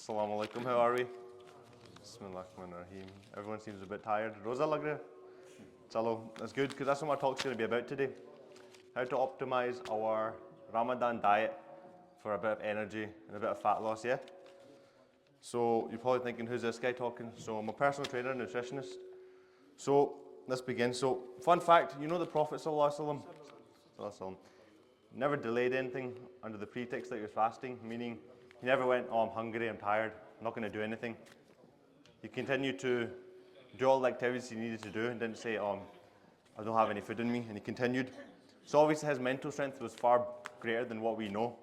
Assalamu alaikum, how are we? Bismillahirrahmanirrahim. Everyone seems a bit tired. Rosa lag raha? Chalo, that's good because that's what my talk's going to be about today. How to optimize our Ramadan diet for a bit of energy and a bit of fat loss, yeah? So you're probably thinking, who's this guy talking? So I'm a personal trainer and nutritionist. So let's begin. So fun fact, you know the Prophet Sallallahu Alaihi Wasallam never delayed anything under the pretext that he was fasting, meaning he never went, oh, I'm hungry, I'm tired, I'm not going to do anything. He continued to do all the activities he needed to do and didn't say, oh, I don't have any food in me, and he continued. So obviously his mental strength was far greater than what we know.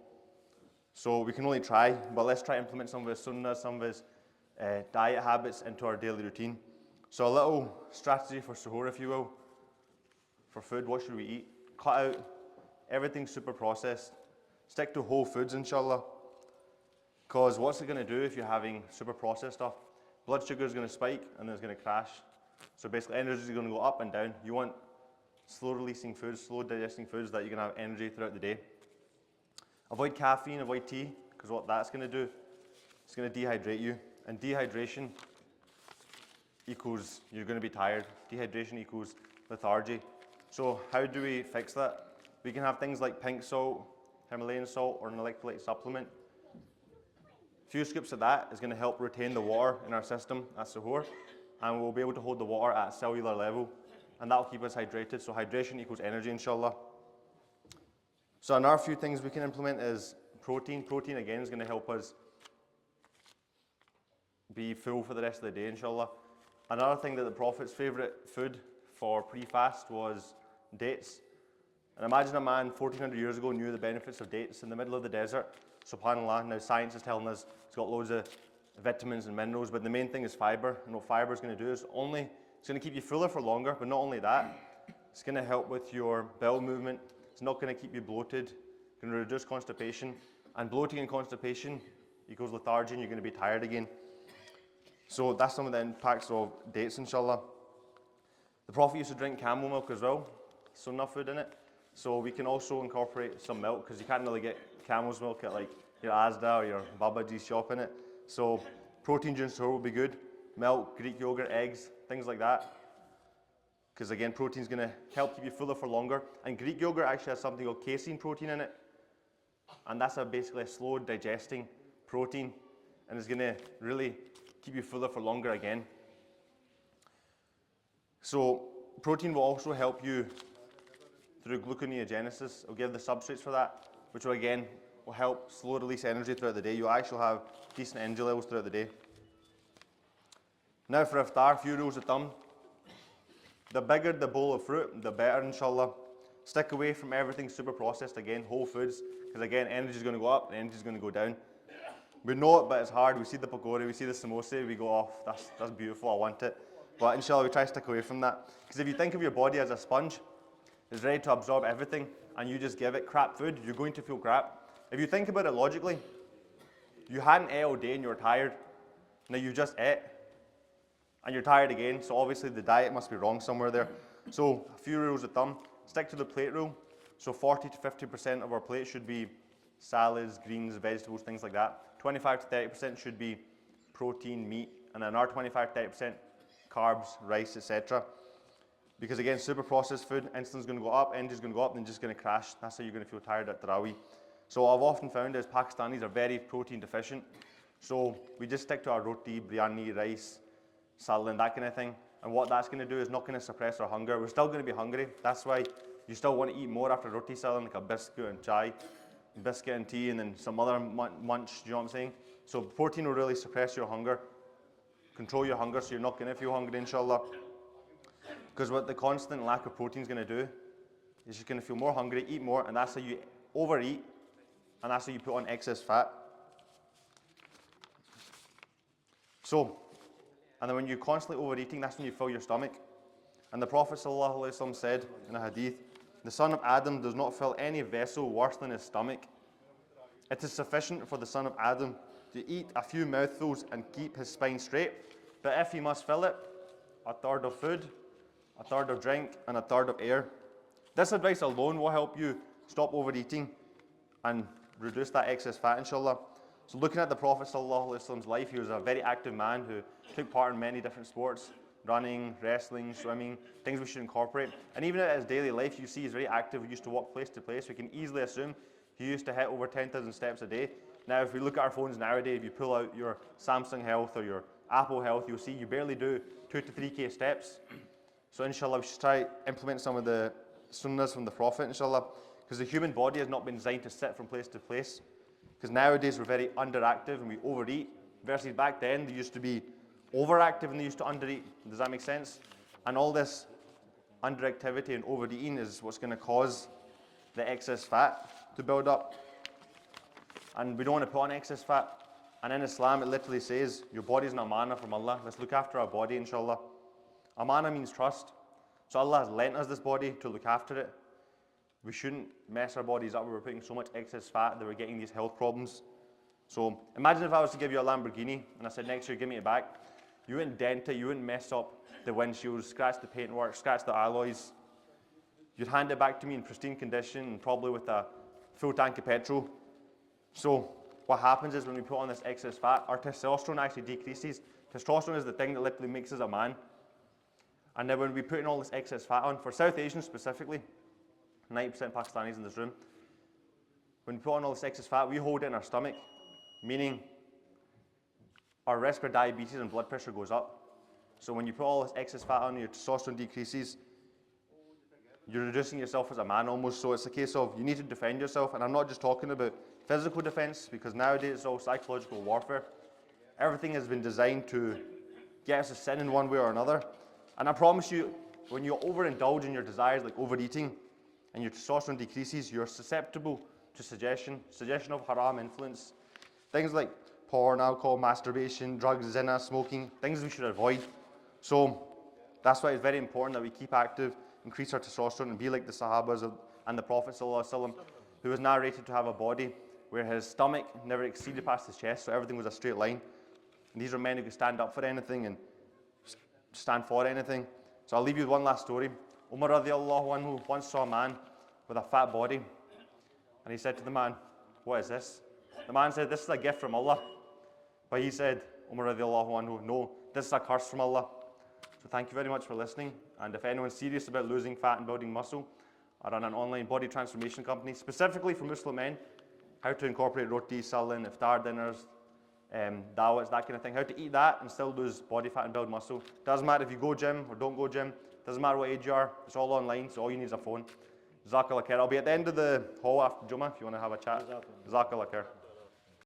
So we can only try, but let's try to implement some of his sunnah, some of his diet habits into our daily routine. So a little strategy for suhoor, if you will, for food. What should we eat? Cut out everything super processed. Stick to whole foods, inshallah. Because what's it going to do if you're having super processed stuff? Blood sugar is going to spike and then it's going to crash. So basically energy is going to go up and down. You want slow releasing foods, slow digesting foods that you're going to have energy throughout the day. Avoid caffeine, avoid tea, because what that's going to do, it's going to dehydrate you. And dehydration equals you're going to be tired. Dehydration equals lethargy. So how do we fix that? We can have things like pink salt, Himalayan salt, or an electrolyte supplement. A few scoops of that is going to help retain the water in our system at suhoor, and we'll be able to hold the water at a cellular level, and that'll keep us hydrated. So hydration equals energy, inshallah. So another few things we can implement is protein. Protein again is going to help us be full for the rest of the day, inshallah. Another thing that the Prophet's favourite food for pre-fast was dates. And imagine a man 1400 years ago knew the benefits of dates in the middle of the desert. SubhanAllah, now science is telling us it's got loads of vitamins and minerals, but the main thing is fibre. And what fibre is going to do is it's going to keep you fuller for longer, but not only that, it's going to help with your bowel movement. It's not going to keep you bloated. It's going to reduce constipation. And bloating and constipation equals lethargy, and you're going to be tired again. So that's some of the impacts of dates, inshallah. The Prophet used to drink camel milk as well, sunnah food in it. So we can also incorporate some milk, because you can't really get camel's milk at like your Asda or your Babaji's shop in it. So protein during suhoor will be good. Milk, Greek yogurt, eggs, things like that. Because again, protein is going to help keep you fuller for longer. And Greek yogurt actually has something called casein protein in it. And that's basically a slow digesting protein. And it's going to really keep you fuller for longer again. So protein will also help you through gluconeogenesis. It'll give the substrates for that, which will again will help slow release energy throughout the day. You'll actually have decent energy levels throughout the day. Now for iftar, a few rules of thumb. The bigger the bowl of fruit, the better, inshallah. Stick away from everything super processed again, whole foods, because again, energy is going to go up and energy is going to go down. We know it, but it's hard. We see the pakora, we see the samosa, we go, oh, that's beautiful, I want it. But inshallah, we try to stick away from that. Because if you think of your body as a sponge, it's ready to absorb everything, and you just give it crap food, you're going to feel crap. If you think about it logically, you hadn't ate all day and you were tired. Now you just ate, and you're tired again, so obviously the diet must be wrong somewhere there. So a few rules of thumb. Stick to the plate rule. So 40 to 50% of our plate should be salads, greens, vegetables, things like that. 25 to 30% should be protein, meat, and another 25 to 30% carbs, rice, etc. Because again, super processed food, insulin's going to go up, energy's going to go up, and just going to crash. That's how you're going to feel tired at Tarawih. So what I've often found is Pakistanis are very protein deficient. So we just stick to our roti, biryani, rice, salad, and that kind of thing. And what that's going to do is not going to suppress our hunger. We're still going to be hungry. That's why you still want to eat more after roti salad, like a biscuit and chai, biscuit and tea, and then some other munch, do you know what I'm saying? So protein will really suppress your hunger, control your hunger, so you're not going to feel hungry, inshallah. Because what the constant lack of protein is going to do is you're going to feel more hungry, eat more, and that's how you overeat, and that's how you put on excess fat. So, and then when you're constantly overeating, that's when you fill your stomach. And the Prophet ﷺ said in a hadith, the son of Adam does not fill any vessel worse than his stomach. It is sufficient for the son of Adam to eat a few mouthfuls and keep his spine straight. But if he must fill it, a third of food, a third of drink, and a third of air. This advice alone will help you stop overeating and reduce that excess fat, inshallah. So looking at the Prophet ﷺ's life, he was a very active man who took part in many different sports, running, wrestling, swimming, things we should incorporate. And even in his daily life, you see he's very active. He used to walk place to place. We can easily assume he used to hit over 10,000 steps a day. Now, if we look at our phones nowadays, if you pull out your Samsung Health or your Apple Health, you'll see you barely do 2 to 3K steps. So inshallah, we should try implement some of the sunnahs from the Prophet, inshallah, because the human body has not been designed to sit from place to place. Because nowadays we're very underactive and we overeat, versus back then they used to be overactive and they used to undereat. Does that make sense? And all this underactivity and overeating is what's going to cause the excess fat to build up. And we don't want to put on excess fat. And in Islam, it literally says, your body is an amana from Allah. Let's look after our body, inshallah. Amana means trust. So Allah has lent us this body to look after it. We shouldn't mess our bodies up where we're putting so much excess fat that we're getting these health problems. So imagine if I was to give you a Lamborghini and I said, next year, give me it back. You wouldn't dent it, you wouldn't mess up the windshield, scratch the paintwork, scratch the alloys. You'd hand it back to me in pristine condition and probably with a full tank of petrol. So what happens is when we put on this excess fat, our testosterone actually decreases. Testosterone is the thing that literally makes us a man. And then when we put in all this excess fat on, for South Asians specifically, 90% Pakistanis in this room, when we put on all this excess fat, we hold it in our stomach, meaning our risk for diabetes and blood pressure goes up. So when you put all this excess fat on, your testosterone decreases, you're reducing yourself as a man almost. So it's a case of you need to defend yourself. And I'm not just talking about physical defense, because nowadays it's all psychological warfare. Everything has been designed to get us to sin in one way or another. And I promise you, when you overindulge in your desires like overeating and your testosterone decreases, you're susceptible to suggestion of haram influence. Things like porn, alcohol, masturbation, drugs, zina, smoking, things we should avoid. So that's why it's very important that we keep active, increase our testosterone, and be like the Sahabas and the Prophet ﷺ, who was narrated to have a body where his stomach never exceeded past his chest, so everything was a straight line. And these are men who could stand up for anything and stand for anything. So I'll leave you with one last story. Umar radiallahu anhu once saw a man with a fat body, and he said to the man, "What is this?" The man said, "This is a gift from Allah." But he said, Umar radiallahu anhu, "No, this is a curse from Allah." So thank you very much for listening. And if anyone's serious about losing fat and building muscle, I run an online body transformation company specifically for Muslim men. How to incorporate roti, sullen, iftar dinners, dawats, that kind of thing. How to eat that and still lose body fat and build muscle. Doesn't matter if you go gym or don't go gym. Doesn't matter what age you are. It's all online, so all you need is a phone. Jazakallah khair. I'll be at the end of the hall after Jumma if you want to have a chat. Jazakallah khair.